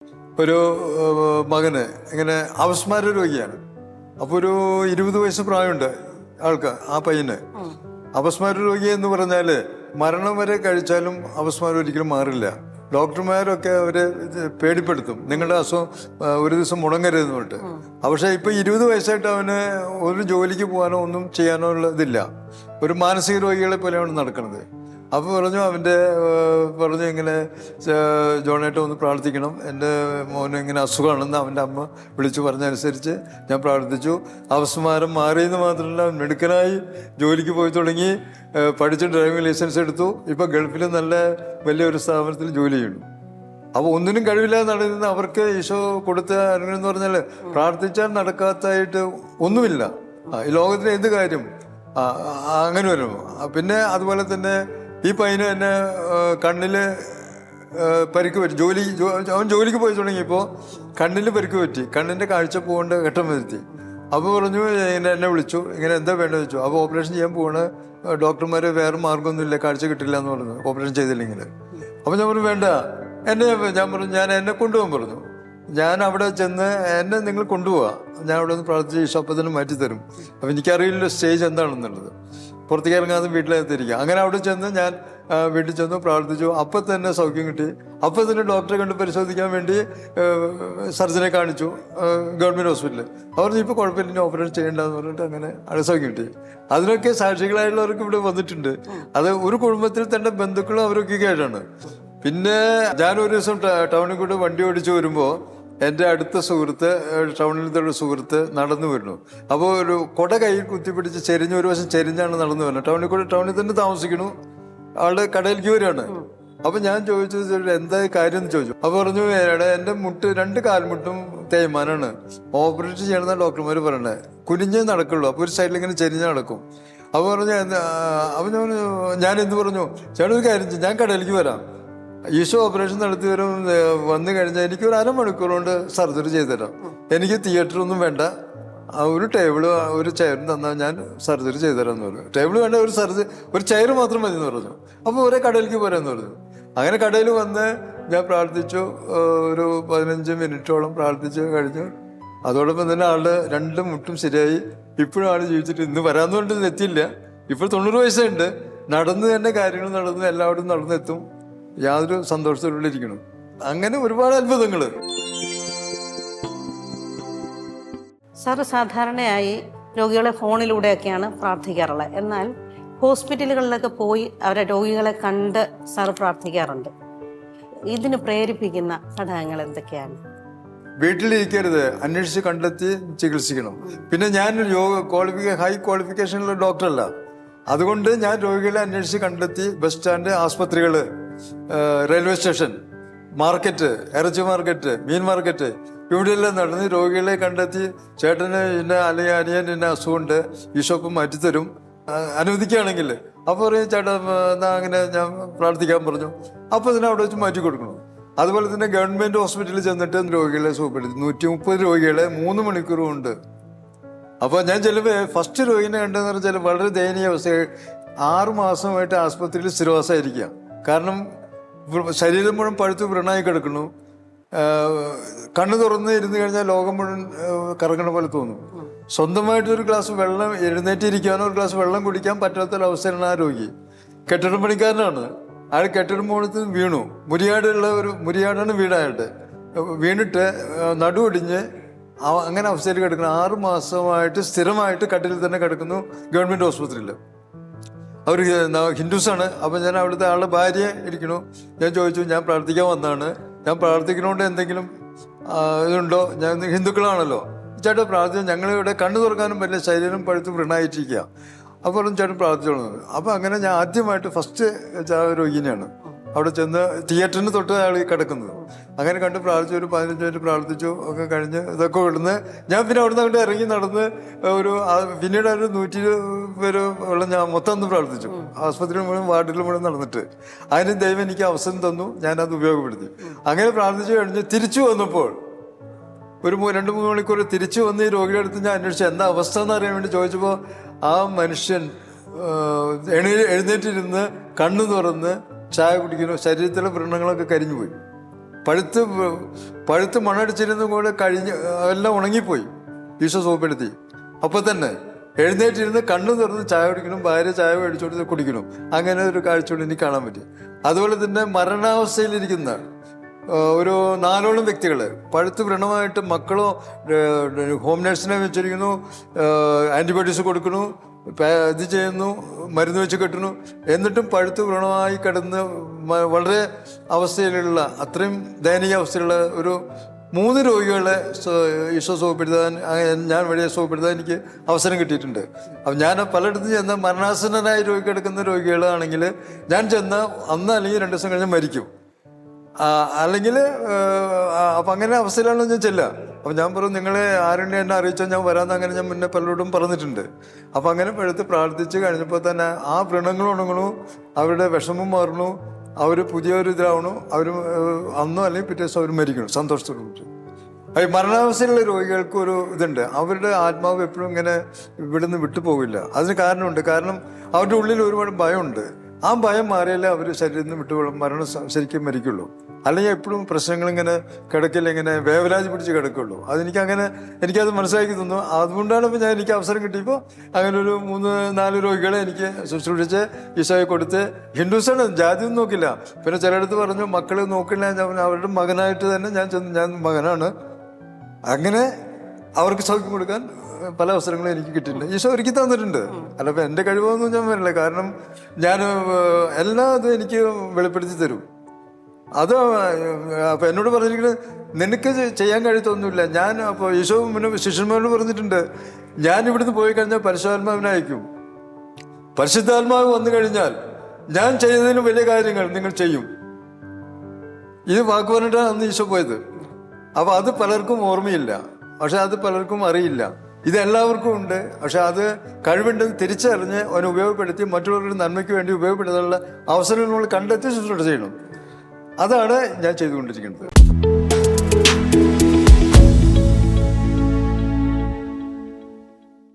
ഒരു മകന് ഇങ്ങനെ അപസ്മാര രോഗിയാണ്. അപ്പോൾ ഒരു 20 വയസ്സ് പ്രായമുണ്ട് ആൾക്ക്, ആ പയ്യന്. അപസ്മാര രോഗി എന്ന് പറഞ്ഞാൽ മരണം വരെ കഴിച്ചാലും അപസ്മാരം ഒരിക്കലും മാറില്ല. ഡോക്ടർമാരൊക്കെ അവരെ പേടിപ്പെടുത്തും, നിങ്ങളുടെ അസുഖം ഒരു ദിവസം മുടങ്ങരുതെന്ന് പറഞ്ഞിട്ട്. പക്ഷേ ഇപ്പം 20 വയസ്സായിട്ട് അവന് ഒരു ജോലിക്ക് പോകാനോ ഒന്നും ചെയ്യാനോ ഉള്ള ഇതില്ല. ഒരു മാനസിക രോഗികളെ പോലെയാണ് നടക്കുന്നത്. അപ്പോൾ പറഞ്ഞു ഇങ്ങനെ ജോണേട്ട ഒന്ന് പ്രാർത്ഥിക്കണം, എൻ്റെ മോന് ഇങ്ങനെ അസുഖമാണെന്ന് അവൻ്റെ അമ്മ വിളിച്ചു പറഞ്ഞനുസരിച്ച് ഞാൻ പ്രാർത്ഥിച്ചു. അപസ്മാരം മാറിയെന്ന് മാത്രമല്ല, മെഡിക്കലായി ജോലിക്ക് പോയി തുടങ്ങി, പഠിച്ച് ഡ്രൈവിംഗ് ലൈസൻസ് എടുത്തു. ഇപ്പം ഗൾഫിൽ നല്ല വലിയൊരു സ്ഥാപനത്തിൽ ജോലി ചെയ്യുന്നു. അപ്പോൾ ഒന്നിനും കഴിവില്ലാതെ നടക്കുന്ന അവർക്ക് ഈശോ കൊടുത്ത അനുഗ്രഹം എന്ന് പറഞ്ഞാൽ പ്രാർത്ഥിച്ചാൽ നടക്കാത്തതായിട്ട് ഒന്നുമില്ല ഈ ലോകത്തിലെ എന്ത് കാര്യം അങ്ങനെ വരും. പിന്നെ അതുപോലെ തന്നെ ഈ പയ്യന് തന്നെ കണ്ണില് പരിക്ക് പറ്റി. അവൻ ജോലിക്ക് പോയി തുടങ്ങിയപ്പോൾ കണ്ണിൽ പരിക്ക് പറ്റി, കണ്ണിൻ്റെ കാഴ്ച പോകേണ്ട ഘട്ടം വരുത്തി. അപ്പോൾ പറഞ്ഞു, എന്നെ വിളിച്ചു, ഇങ്ങനെ എന്താ വേണ്ടതെന്ന് വെച്ചു. അപ്പോൾ ഓപ്പറേഷൻ ചെയ്യാൻ പോവാണ്, ഡോക്ടർമാർ വേറെ മാർഗ്ഗമൊന്നുമില്ല, കാഴ്ച കിട്ടില്ല എന്ന് പറഞ്ഞു ഓപ്പറേഷൻ ചെയ്തില്ലെങ്കിൽ. അപ്പോൾ ഞാൻ പറഞ്ഞു വേണ്ട, ഞാൻ എന്നെ കൊണ്ടുപോകാൻ പറഞ്ഞു. ഞാൻ അവിടെ ചെന്ന് എന്നെ നിങ്ങൾ കൊണ്ടുപോവാ, ഞാൻ അവിടെ നിന്ന് പ്രാർത്ഥിച്ച് ഈശോ അപ്പം തന്നെ മാറ്റിത്തരും. അപ്പം എനിക്കറിയില്ല സ്റ്റേജ് എന്താണെന്നുള്ളത്. പുറത്തേക്ക് ഇറങ്ങാതെ വീട്ടിലെത്തിയിരിക്കുക. അങ്ങനെ അവിടെ ചെന്ന് ഞാൻ വീട്ടിൽ ചെന്ന് പ്രാർത്ഥിച്ചു. അപ്പം തന്നെ സൗഖ്യം കിട്ടി. അപ്പം തന്നെ ഡോക്ടറെ കണ്ട് പരിശോധിക്കാൻ വേണ്ടി സർജനെ കാണിച്ചു ഗവൺമെൻറ് ഹോസ്പിറ്റലിൽ. അവർ ഇപ്പോൾ കുഴപ്പമില്ല, ഇനി ഓപ്പറേഷൻ ചെയ്യേണ്ടതെന്ന് പറഞ്ഞിട്ട് അങ്ങനെ അവിടെ സൗഖ്യം കിട്ടി. അതിനൊക്കെ സാക്ഷികളായിട്ടുള്ളവർക്ക് ഇവിടെ വന്നിട്ടുണ്ട്. അത് ഒരു കുടുംബത്തിൽ തന്നെ ബന്ധുക്കളും അവരൊക്കെ ആയിട്ടാണ്. പിന്നെ ഞാനൊരു ദിവസം ടൗണിൽ കൂടെ വണ്ടി ഓടിച്ച് വരുമ്പോൾ എൻ്റെ അടുത്ത സുഹൃത്ത്, ടൗണിലത്തെ ഒരു സുഹൃത്ത് നടന്നു വരുന്നു. അപ്പോൾ ഒരു കൊട കയ്യിൽ കുത്തിപ്പിടിച്ച് ചെരിഞ്ഞ്, ഒരു വശം ചെരിഞ്ഞാണ് നടന്നു വരുന്നത്. ടൗണിൽ തന്നെ താമസിക്കണു, ആളുടെ കടയിലേക്ക് വരികയാണ്. അപ്പം ഞാൻ ചോദിച്ചു എന്താ കാര്യം എന്ന് ചോദിച്ചു. അപ്പോൾ പറഞ്ഞു, എൻ്റെ രണ്ട് കാൽമുട്ടും തേയ്മാനാണ്, ഓപ്പറേഷൻ ചെയ്യണമെന്നാണ് ഡോക്ടർമാർ പറയണത്, കുനിഞ്ഞേ നടക്കുള്ളൂ, അപ്പോൾ ഒരു സൈഡിൽ ഇങ്ങനെ ചെരിഞ്ഞ് നടക്കും. അപ്പോൾ പറഞ്ഞു, അപ്പം ഞാൻ എന്ത് പറഞ്ഞു, ചേട്ടൻ ഒരു കാര്യം ചെയ്യും, ഞാൻ കടയിലേക്ക് വരാം, ഈശോ ഓപ്പറേഷൻ നടത്തി വന്നു കഴിഞ്ഞാൽ എനിക്ക് ഒരു അരമണിക്കൂർ കൊണ്ട് സർജറി ചെയ്തുതരാം, എനിക്ക് തിയേറ്ററൊന്നും വേണ്ട, ഒരു ടേബിള് ഒരു ചെയറും തന്നാൽ ഞാൻ സർജറി ചെയ്തുതരാമെന്ന് പറഞ്ഞു. ടേബിൾ വേണ്ട, ഒരു ചെയർ മാത്രം മതി എന്ന് പറഞ്ഞു. അപ്പോൾ ഒരേ കടയിലേക്ക് പോരാന്ന് പറഞ്ഞു. അങ്ങനെ കടയിൽ വന്ന് ഞാൻ പ്രാർത്ഥിച്ചു, ഒരു 15 മിനിറ്റോളം പ്രാർത്ഥിച്ച് കഴിഞ്ഞു. അതോടൊപ്പം തന്നെ ആളുടെ 2 മുട്ടും ശരിയായി. ഇപ്പോഴും ആൾ ജീവിച്ചിട്ട് ഇന്ന് വരാമെന്നുകൊണ്ട് എത്തിയില്ല. ഇപ്പോൾ 90 വയസ്സുണ്ട്. നടന്ന് തന്നെ കാര്യങ്ങൾ നടന്ന് എല്ലാവരും നടന്നെത്തും, യാതൊരു സന്തോഷത്തോടുള്ളിരിക്കണം. അങ്ങനെ ഒരുപാട് അത്ഭുതങ്ങൾ. സാർ സാധാരണയായി രോഗികളെ ഫോണിലൂടെയൊക്കെയാണ് പ്രാർത്ഥിക്കാറുള്ളത്. എന്നാൽ ഹോസ്പിറ്റലുകളിലൊക്കെ പോയി അവരെ രോഗികളെ കണ്ട് സാർ പ്രാർത്ഥിക്കാറുണ്ട്. ഇതിന് പ്രേരിപ്പിക്കുന്ന ഘടകങ്ങൾ എന്തൊക്കെയാണ്? വീട്ടിലിരിക്കരുത്, അന്വേഷിച്ച് കണ്ടെത്തി ചികിത്സിക്കണം. പിന്നെ ഞാനൊരു ഹൈ ക്വാളിഫിക്കേഷനുള്ള ഡോക്ടറല്ല. അതുകൊണ്ട് ഞാൻ രോഗികളെ അന്വേഷിച്ച് കണ്ടെത്തി ബസ് സ്റ്റാൻഡ്, ആസ്പത്രികൾ, റെയിൽവേ സ്റ്റേഷൻ, മാർക്കറ്റ്, ഇറച്ചി മാർക്കറ്റ്, മീൻ മാർക്കറ്റ്, ഇവിടെയെല്ലാം നടന്ന് രോഗികളെ കണ്ടെത്തി, ചേട്ടന് ഇന്ന അല്ലെങ്കിൽ അനിയൻ ഇന്ന അസുഖമുണ്ട്, ഈശോപ്പം മാറ്റിത്തരും അനുവദിക്കുകയാണെങ്കിൽ. അപ്പോൾ പറയും, ചേട്ടാ എന്നാ അങ്ങനെ ഞാൻ പ്രാർത്ഥിക്കാൻ പറഞ്ഞു. അപ്പോൾ തന്നെ അവിടെ വെച്ച് മാറ്റി കൊടുക്കണം. അതുപോലെ തന്നെ ഗവൺമെൻറ് ഹോസ്പിറ്റലിൽ ചെന്നിട്ട് രോഗികളെ സുഖപ്പെടുത്തി 130 രോഗികളെ 3 മണിക്കൂർ കൊണ്ട്. അപ്പോൾ ഞാൻ ചിലപ്പോൾ ഫസ്റ്റ് രോഗിനെ കണ്ടെന്ന് പറഞ്ഞാൽ വളരെ ദയനീയ അവസ്ഥ. 6 മാസമായിട്ട് ആസ്പത്രിയിൽ സ്ഥിരവാസമായിരിക്കുക. കാരണം ശരീരം മുഴുവൻ പഴുത്ത് വ്രണായി കിടക്കുന്നു. കണ്ണു തുറന്ന് ഇരുന്ന് കഴിഞ്ഞാൽ ലോകം മുഴുവൻ കറങ്ങണ പോലെ തോന്നും. സ്വന്തമായിട്ടൊരു ഗ്ലാസ് വെള്ളം, എഴുന്നേറ്റിരിക്കാനോ ഒരു ഗ്ലാസ് വെള്ളം കുടിക്കാൻ പറ്റാത്തൊരവസ്ഥയിലാണ് ആ രോഗി. കെട്ടിടം പണിക്കാരനാണ്. അയാൾ കെട്ടിടം മുകളിൽ വീണു. മുരിയാടാണ് വീടായിട്ട് വീണിട്ട് നടുവൊടിഞ്ഞ് അങ്ങനെ അവസ്ഥയിൽ കിടക്കുന്നു. 6 മാസമായിട്ട് സ്ഥിരമായിട്ട് കട്ടിലിൽ തന്നെ കിടക്കുന്നു ഗവൺമെൻറ് ഹോസ്പിറ്റലിൽ. അവർ ഹിന്ദുസാണ്. അപ്പം ഞാൻ അവിടുത്തെ ആളുടെ ഭാര്യ ഇരിക്കണു. ഞാൻ ചോദിച്ചു, ഞാൻ പ്രാർത്ഥിക്കാൻ വന്നതാണ്, ഞാൻ പ്രാർത്ഥിക്കണോണ്ട് എന്തെങ്കിലും ഇതുണ്ടോ? ഞാൻ ഹിന്ദുക്കളാണല്ലോ. ചേട്ടൻ പ്രാർത്ഥിച്ചു, ഞങ്ങളിവിടെ കണ്ണു തുറക്കാനും പറ്റില്ല, ശരീരം പഴുത്ത് വ്രണായിട്ടിരിക്കുക. അപ്പോൾ ചേട്ടൻ പ്രാർത്ഥിച്ചോളൂ. അപ്പോൾ അങ്ങനെ ഞാൻ ആദ്യമായിട്ട് ഫസ്റ്റ് രോഗിനെയാണ് അവിടെ ചെന്ന് തിയേറ്ററിന് തൊട്ട് അയാൾ കിടക്കുന്നത്. അങ്ങനെ കണ്ട് പ്രാർത്ഥിച്ചു, ഒരു 15 മിനിറ്റ് പ്രാർത്ഥിച്ചു. ഒക്കെ കഴിഞ്ഞ് ഇതൊക്കെ വിടുന്ന് ഞാൻ പിന്നെ അവിടെ നിന്ന് അങ്ങോട്ട് ഇറങ്ങി നടന്ന് പിന്നീട് ഒരു 120 പേര് ഉള്ള ഞാൻ മൊത്തം ഒന്ന് പ്രാർത്ഥിച്ചു. ആസ്പത്രിയിൽ മുഴുവൻ വാർഡിൽ മുഴുവൻ നടന്നിട്ട്. അതിന് ദൈവം എനിക്ക് അവസരം തന്നു, ഞാനത് ഉപയോഗപ്പെടുത്തി. അങ്ങനെ പ്രാർത്ഥിച്ചു കഴിഞ്ഞ് തിരിച്ചു വന്നപ്പോൾ ഒരു 2-3 മണിക്കൂർ തിരിച്ചു വന്ന് ഈ രോഗിയുടെ അടുത്ത് ഞാൻ അന്വേഷിച്ചു എന്താ അവസ്ഥ എന്ന് അറിയാൻ വേണ്ടി ചോദിച്ചപ്പോൾ ആ മനുഷ്യൻ എഴുന്നേറ്റിരുന്ന് കണ്ണു തുറന്ന് ചായ കുടിക്കുന്നു. ശരീരത്തിലെ വ്രണങ്ങളൊക്കെ കരിഞ്ഞു പോയി. പഴുത്ത് മണ്ണടിച്ചിരുന്നും കൂടെ കഴിഞ്ഞ് എല്ലാം ഉണങ്ങിപ്പോയി. ഈശോ സുഖപ്പെടുത്തി. അപ്പോൾ തന്നെ എഴുന്നേറ്റിരുന്ന് കണ്ണു തുറന്ന് ചായ കുടിക്കണം, ഭാര്യ ചായ മേടിച്ചു കൊടുത്ത് കുടിക്കണം. അങ്ങനെ ഒരു കാഴ്ചയോട് എനിക്ക് കാണാൻ പറ്റി. അതുപോലെ തന്നെ മരണാവസ്ഥയിലിരിക്കുന്ന ഒരു 4ഓളം വ്യക്തികൾ പഴുത്ത് വ്രണമായിട്ട് മക്കളോ ഹോം നഴ്സിനെ വെച്ചിരിക്കുന്നു, ആൻറ്റിബയോട്ടിക്സ് കൊടുക്കുന്നു, ഇത് ചെയ്യുന്നു, മരുന്ന് വെച്ച് കെട്ടുന്നു, എന്നിട്ടും പഴുത്ത് വ്രണമായി കിടന്ന് വളരെ അവസ്ഥയിലുള്ള അത്രയും ദയനീയ അവസ്ഥയിലുള്ള ഒരു 3 രോഗികളെ ഈശോ സുഖപ്പെടുത്താൻ, ഞാൻ വഴിയെ സുഖപ്പെടുത്താൻ എനിക്ക് അവസരം കിട്ടിയിട്ടുണ്ട്. അപ്പം ഞാൻ പലയിടത്തും ചെന്ന മരണാസന്നനായി കിടക്കുന്ന രോഗികളാണെങ്കിൽ ഞാൻ ചെന്ന അന്ന് അല്ലെങ്കിൽ 2 ദിവസം കഴിഞ്ഞ് മരിക്കും. അല്ലെങ്കിൽ അപ്പം അങ്ങനെ അവസ്ഥയിലാണല്ലോ ഞാൻ ചെല്ലുക. അപ്പം ഞാൻ പറയും, നിങ്ങളെ ആരുണ്ടെ എന്നെ അറിയിച്ചാൽ ഞാൻ വരാമെന്ന് അങ്ങനെ ഞാൻ മുന്നേ പലരോടും പറഞ്ഞിട്ടുണ്ട്. അപ്പം അങ്ങനെ പഴുത്ത് പ്രാർത്ഥിച്ച് കഴിഞ്ഞപ്പോൾ തന്നെ ആ വ്രണങ്ങൾ ഉണങ്ങണു, അവരുടെ വിഷമം മാറണു, അവർ പുതിയൊരു ഇതാവണു, അവർ അന്നോ അല്ലെങ്കിൽ പിറ്റേ ദിവസം അവർ മരിക്കണം സന്തോഷത്തോടു കൂടി. മരണാവസ്ഥയിലുള്ള രോഗികൾക്ക് ഒരു ഇതുണ്ട്, അവരുടെ ആത്മാവ് എപ്പോഴും ഇങ്ങനെ ഇവിടുന്ന് വിട്ടുപോകില്ല. അതിന് കാരണമുണ്ട്. കാരണം അവരുടെ ഉള്ളിൽ ഒരുപാട് ഭയമുണ്ട്. ആ ഭയം മാറിയാലേ അവർ ശരീരത്തിൽ നിന്ന് മരണം ശരിക്കും മരിക്കുള്ളൂ. അല്ലെങ്കിൽ എപ്പോഴും പ്രശ്നങ്ങളിങ്ങനെ കിടക്കില്ല, വേവലാതി പിടിച്ച് കിടക്കുള്ളൂ. എനിക്കത് മനസ്സിലാക്കി തന്നു. അതുകൊണ്ടാണ് ഇപ്പോൾ എനിക്ക് അവസരം കിട്ടിയപ്പോൾ അങ്ങനെ ഒരു 3-4 രോഗികളെ എനിക്ക് ശുശ്രൂഷിച്ച് ഈശോയെ കൊടുത്ത്. ഹിന്ദുസാണ്, ജാതിയൊന്നും നോക്കില്ല. പിന്നെ ചിലയിടത്ത് പറഞ്ഞു മക്കൾ നോക്കില്ല, അവരുടെ മകനായിട്ട് തന്നെ ഞാൻ മകനാണ്. അങ്ങനെ അവർക്ക് സൗഖ്യം കൊടുക്കാൻ പല അവസരങ്ങളും എനിക്ക് കിട്ടിയിട്ടുണ്ട്. ഈശോ ഒരുക്കി തന്നിട്ടുണ്ട്. അല്ലപ്പോൾ എൻ്റെ കഴിവൊന്നും ഞാൻ വരില്ല. കാരണം ഞാൻ എല്ലാ ഇതും എനിക്ക് വെളിപ്പെടുത്തി തരും. അത് അപ്പം എന്നോട് പറഞ്ഞിരിക്കുന്നത്, നിനക്ക് ചെയ്യാൻ കഴിയത്തൊന്നുമില്ല. ഞാൻ അപ്പോൾ ഈശോ പിന്നെ ശിഷ്യന്മാരോട് പറഞ്ഞിട്ടുണ്ട്, ഞാൻ ഇവിടുന്ന് പോയി കഴിഞ്ഞാൽ പരിശുദ്ധാത്മാവിനെ അയക്കും. പരിശുദ്ധാത്മാവ് വന്നു കഴിഞ്ഞാൽ ഞാൻ ചെയ്തതിന് വലിയ കാര്യങ്ങൾ നിങ്ങൾ ചെയ്യും. ഇത് വാക്ക് പറഞ്ഞിട്ടാണ് അന്ന് ഈശോ പോയത്. അപ്പോൾ അത് പലർക്കും ഓർമ്മയില്ല, പക്ഷെ അത് പലർക്കും അറിയില്ല. ഇതെല്ലാവർക്കും ഉണ്ട്. പക്ഷെ അത് കഴിവുണ്ടെന്ന് തിരിച്ചറിഞ്ഞ് അവനെ ഉപയോഗപ്പെടുത്തി മറ്റുള്ളവരുടെ നന്മയ്ക്ക് വേണ്ടി ഉപയോഗപ്പെടുത്താനുള്ള അവസരങ്ങൾ നമ്മൾ കണ്ടെത്തി ശുശ്രൂഷ ചെയ്യണം. അതാണ് ഞാൻ ചെയ്തുകൊണ്ടിരിക്കുന്നത്.